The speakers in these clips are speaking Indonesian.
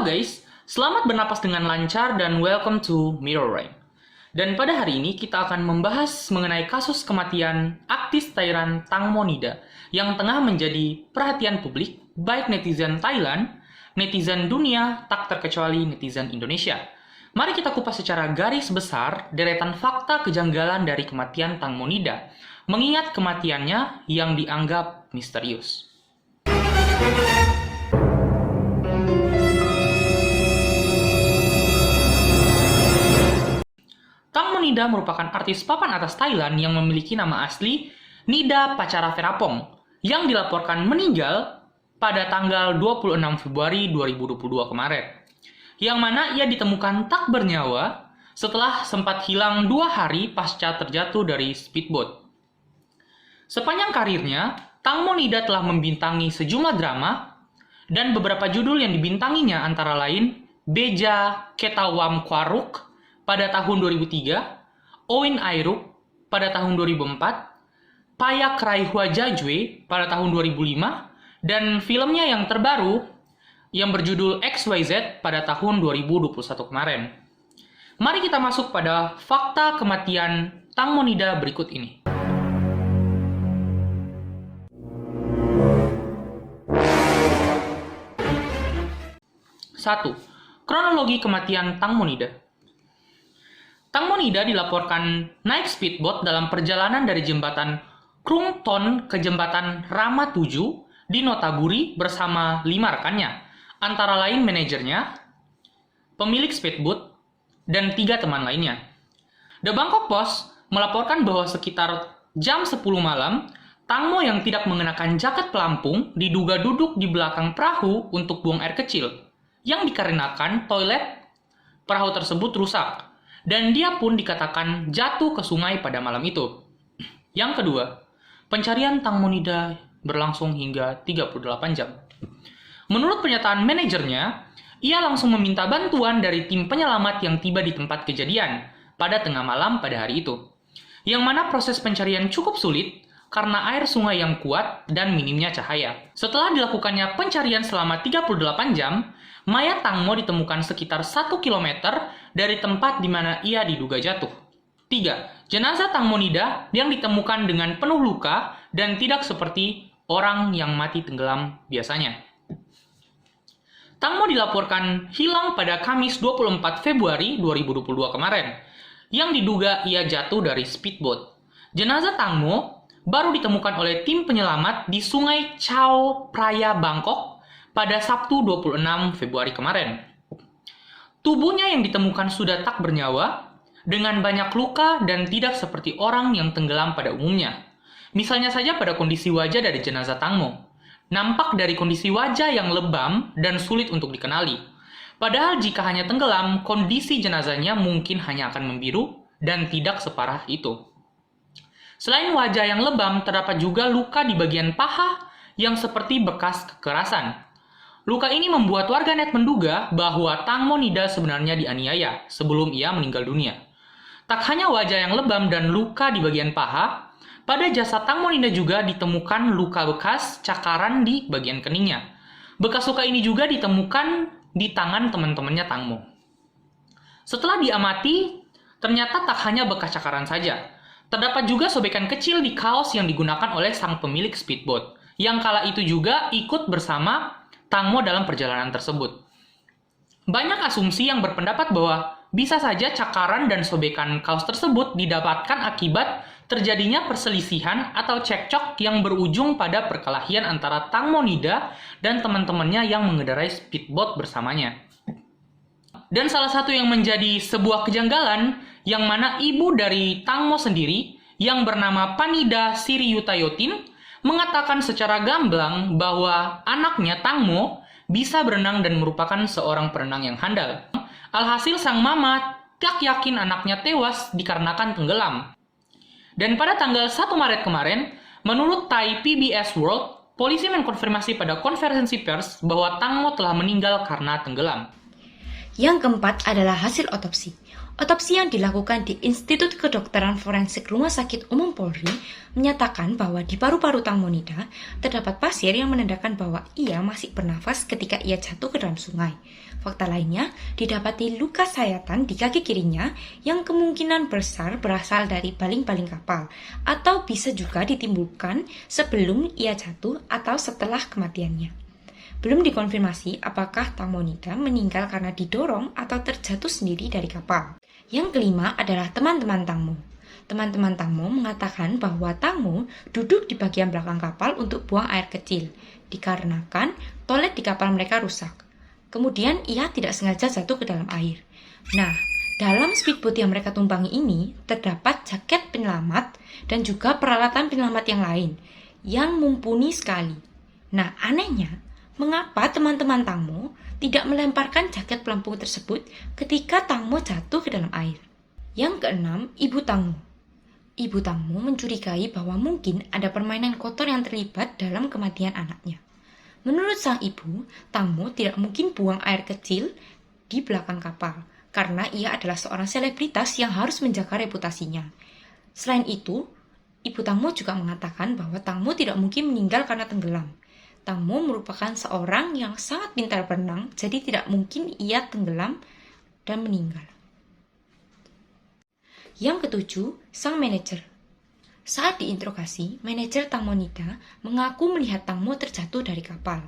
guys, selamat bernapas dengan lancar dan welcome to Mirror Rain. Dan pada hari ini kita akan membahas mengenai kasus kematian artis Thailand Tang Monida yang tengah menjadi perhatian publik baik netizen Thailand, netizen dunia, tak terkecuali netizen Indonesia. Mari kita kupas secara garis besar deretan fakta kejanggalan dari kematian Tang Monida, mengingat kematiannya yang dianggap misterius. Tang Monida merupakan artis papan atas Thailand yang memiliki nama asli Nida Pacara-Ferapong yang dilaporkan meninggal pada tanggal 26 Februari 2022 kemarin. Yang mana ia ditemukan tak bernyawa setelah sempat hilang 2 hari pasca terjatuh dari speedboat. Sepanjang karirnya, Tang Monida telah membintangi sejumlah drama dan beberapa judul yang dibintanginya antara lain Beja Ketawam Kwaruk pada tahun 2003, Oin Airuk pada tahun 2004, Payak Rai Hua Jajwe pada tahun 2005, dan filmnya yang terbaru yang berjudul XYZ pada tahun 2021 kemarin. Mari kita masuk pada fakta kematian Tang Monida berikut ini. 1. Kronologi kematian Tang Monida. Tang Monida dilaporkan naik speedboat dalam perjalanan dari jembatan Krung Thon ke jembatan Rama 7 di Notaburi bersama 5 rekannya, antara lain manajernya, pemilik speedboat, dan 3 teman lainnya. The Bangkok Post melaporkan bahwa sekitar jam 10 malam, Tang Mo yang tidak mengenakan jaket pelampung diduga duduk di belakang perahu untuk buang air kecil, yang dikarenakan toilet perahu tersebut rusak. Dan dia pun dikatakan jatuh ke sungai pada malam itu. Yang kedua, pencarian Tang Monida berlangsung hingga 38 jam. Menurut pernyataan manajernya, ia langsung meminta bantuan dari tim penyelamat yang tiba di tempat kejadian pada tengah malam pada hari itu. Yang mana proses pencarian cukup sulit karena air sungai yang kuat dan minimnya cahaya. Setelah dilakukannya pencarian selama 38 jam, mayat Tang Mo ditemukan sekitar 1 km dari tempat di mana ia diduga jatuh. 3. Jenazah Tang Monida yang ditemukan dengan penuh luka dan tidak seperti orang yang mati tenggelam biasanya. Tang Mo dilaporkan hilang pada Kamis 24 Februari 2022 kemarin, yang diduga ia jatuh dari speedboat. Jenazah Tang Mo baru ditemukan oleh tim penyelamat di Sungai Chao Phraya, Bangkok pada Sabtu 26 Februari kemarin. Tubuhnya yang ditemukan sudah tak bernyawa, dengan banyak luka dan tidak seperti orang yang tenggelam pada umumnya. Misalnya saja pada kondisi wajah dari jenazah Tang Mo. Nampak dari kondisi wajah yang lebam dan sulit untuk dikenali. Padahal jika hanya tenggelam, kondisi jenazahnya mungkin hanya akan membiru dan tidak separah itu. Selain wajah yang lebam, terdapat juga luka di bagian paha yang seperti bekas kekerasan. Luka ini membuat warganet menduga bahwa Tang Monida sebenarnya dianiaya sebelum ia meninggal dunia. Tak hanya wajah yang lebam dan luka di bagian paha, pada jasad Tang Monida juga ditemukan luka bekas cakaran di bagian keningnya. Bekas luka ini juga ditemukan di tangan teman-temannya Tang Mo. Setelah diamati, ternyata tak hanya bekas cakaran saja. Terdapat juga sobekan kecil di kaos yang digunakan oleh sang pemilik speedboat, yang kala itu juga ikut bersama Tang Mo dalam perjalanan tersebut. Banyak asumsi yang berpendapat bahwa bisa saja cakaran dan sobekan kaos tersebut didapatkan akibat terjadinya perselisihan atau cekcok yang berujung pada perkelahian antara Tang Monida dan teman-temannya yang mengendarai speedboat bersamanya. Dan salah satu yang menjadi sebuah kejanggalan, yang mana ibu dari Tang Mo sendiri, yang bernama Panida Siriyutayotin, mengatakan secara gamblang bahwa anaknya Tang Mo bisa berenang dan merupakan seorang perenang yang handal. Alhasil sang mama tak yakin anaknya tewas dikarenakan tenggelam. Dan pada tanggal 1 Maret kemarin, menurut Thai PBS World, polisi mengkonfirmasi pada konferensi pers bahwa Tang Mo telah meninggal karena tenggelam. Yang keempat adalah hasil otopsi. Otopsi yang dilakukan di Institut Kedokteran Forensik Rumah Sakit Umum Polri menyatakan bahwa di paru-paru Tang Monida terdapat pasir yang menandakan bahwa ia masih bernafas ketika ia jatuh ke dalam sungai. Fakta lainnya, didapati luka sayatan di kaki kirinya yang kemungkinan besar berasal dari baling-baling kapal atau bisa juga ditimbulkan sebelum ia jatuh atau setelah kematiannya. Belum dikonfirmasi apakah Tang Monida meninggal karena didorong atau terjatuh sendiri dari kapal. Yang kelima adalah teman-teman Tang Mo. Teman-teman Tang Mo mengatakan bahwa Tang Mo duduk di bagian belakang kapal untuk buang air kecil, dikarenakan toilet di kapal mereka rusak. Kemudian ia tidak sengaja jatuh ke dalam air. Nah, dalam speedboat yang mereka tumpangi ini terdapat jaket penyelamat dan juga peralatan penyelamat yang lain yang mumpuni sekali. Nah, anehnya, mengapa teman-teman Tang Mo tidak melemparkan jaket pelampung tersebut ketika Tang Mo jatuh ke dalam air? Yang keenam, Ibu Tang Mo. Ibu Tang Mo mencurigai bahwa mungkin ada permainan kotor yang terlibat dalam kematian anaknya. Menurut sang ibu, Tang Mo tidak mungkin buang air kecil di belakang kapal karena ia adalah seorang selebritas yang harus menjaga reputasinya. Selain itu, Ibu Tang Mo juga mengatakan bahwa Tang Mo tidak mungkin meninggal karena tenggelam. Tang Mo merupakan seorang yang sangat pintar berenang, jadi tidak mungkin ia tenggelam dan meninggal. Yang ketujuh, sang manajer. Saat diinterogasi, manajer Tang Monida mengaku melihat Tang Mo terjatuh dari kapal.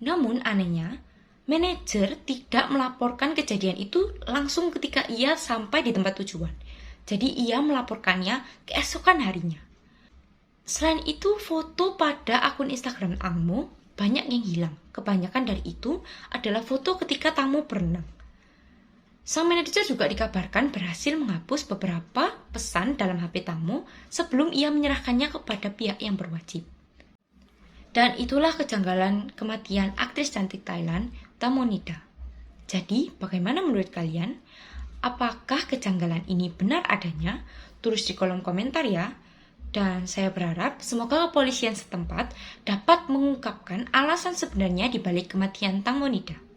Namun anehnya, manajer tidak melaporkan kejadian itu langsung ketika ia sampai di tempat tujuan. Jadi ia melaporkannya keesokan harinya. Selain itu, foto pada akun Instagram Tang Mo banyak yang hilang. Kebanyakan dari itu adalah foto ketika Tang Mo berenang. Sang manajer juga dikabarkan berhasil menghapus beberapa pesan dalam HP Tang Mo sebelum ia menyerahkannya kepada pihak yang berwajib. Dan itulah kejanggalan kematian aktris cantik Thailand, Tang Monida. Jadi, bagaimana menurut kalian? Apakah kejanggalan ini benar adanya? Tulis di kolom komentar ya. Dan saya berharap semoga kepolisian setempat dapat mengungkapkan alasan sebenarnya di balik kematian Tang Monida.